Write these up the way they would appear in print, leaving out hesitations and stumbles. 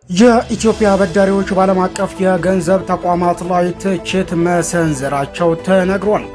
የኢትዮጵያ አበዳሪዎች በዓለም አቀፍ የገንዘብ ተቋማት ላይ ትችት መሰንዘራቸው ተነግሯል።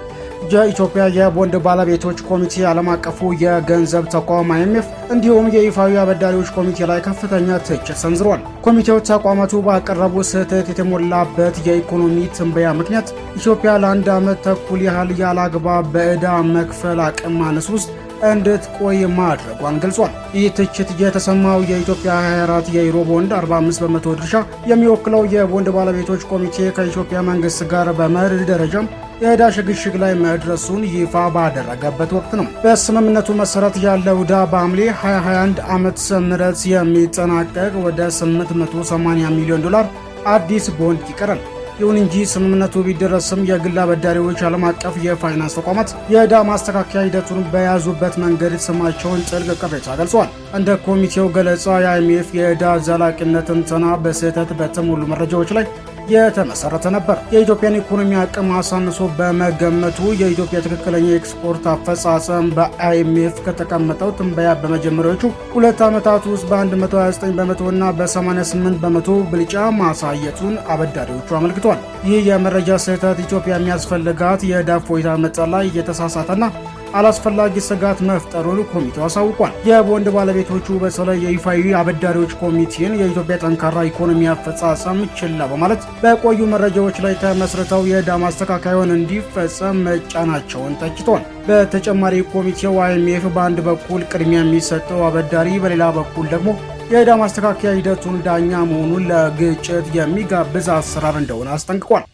የኢትዮጵያ የቦንድ ባለቤቶች ኮሚቴ ዓለም አቀፉ የገንዘብ ተቋም IMF እንዲሁም የይፋዊ አበዳሪዎች ኮሚቴ ላይ ከፍተኛ ትችት ሰንዝሯል። ኮሚቴው ተቋማቱ ባቀረቡ ስህተት የተሞላበት የኢኮኖሚ ትንበያ ምክንያት ኢትዮጵያ ለአንድ ዓመት ተኩል ያህል ያላግባብ በዕዳ መክፈል አቅም ማነስ ውስጥ እንድትቆይ ማድረጓን ገልጿል። ይህ ትችት የተሰማው የኢትዮጵያ 24 የዩሮ ቦንድ 45 በመቶ ድርሻ የሚወክለው የቦንድ ባለቤቶች ኮሚቴ ከኢትዮጵያ መንግስት ጋር በመርህ ደረጃም የዕዳ ሽግሽግ ላይ መድረሱን ይፋ ባደረገበት ወቅት ነው። በስምምነቱ መሰረት ያለው ዕዳ በሐምሌ 2021 ዓመተ ምህረት የሚጠናቀቅ ወደ $880 ሚሊዮን አዲስ ቦንድ ይቀራል። ይሁን እንጂ ስምምነቱ ቢደረስም የግል አበዳሪዎች ዓለም አቀፍ የፋይናንስ ተቋማት የዕዳ ማስተካከያ ሂደቱን በያዙበት መንገድ ስማቸውን ጥልቅ ቅሬታ ገልጸዋል። እንደ ኮሚቴው ገለጻ የIMF የዕዳ ዘላቂነት ትንተና በስህተት በተሞሉ መረጃዎች ላይ የተመሰረተ ነበር። የኢትዮጵያን ኢኮኖሚ አቅም አሳንሶ በመገመቱ የኢትዮጵያ ትክክለኛ የኤክስፖርት አፈጻጸም በIMF ከተቀመጠው ትንበያ በመጀመሪያዎቹ 2 ዓመታት ውስጥ በ129 በመቶ እና በ88 በመቶ ብልጫ ማሳየቱን አበዳሪዎቹ አመልክቷል። ይህ የመረጃ ስህተት ኢትዮጵያ የሚያስፈልጋት የዕዳ እፎይታ መጠን ላይ የተሳሳተና አላስፈላጊ ስጋት መፍጠሩን ኮሚቴው አሳውቋል። የቦንድ ባለቤቶቹ በተለይ የይፋዊ አበዳሪዎች ኮሚቴን የኢትዮጵያ ጠንካራ ኢኮኖሚ አፈጻጸም ችላ በማለት በቆዩ መረጃዎች ላይ ተመስርተው የዕዳ ማስተካከያውን እንዲፈጸም መጫናቸውን ተችቷል። በተጨማሪ ኮሚቴው IMF በአንድ በኩል ቅድሚያ የሚሰጠው አበዳሪ፣ በሌላ በኩል ደግሞ የዕዳ ማስተካከያ ሂደቱን ዳኛ መሆኑን ለግጭት የሚጋብዝ አሰራር እንደሆነ አስጠንቅቋል።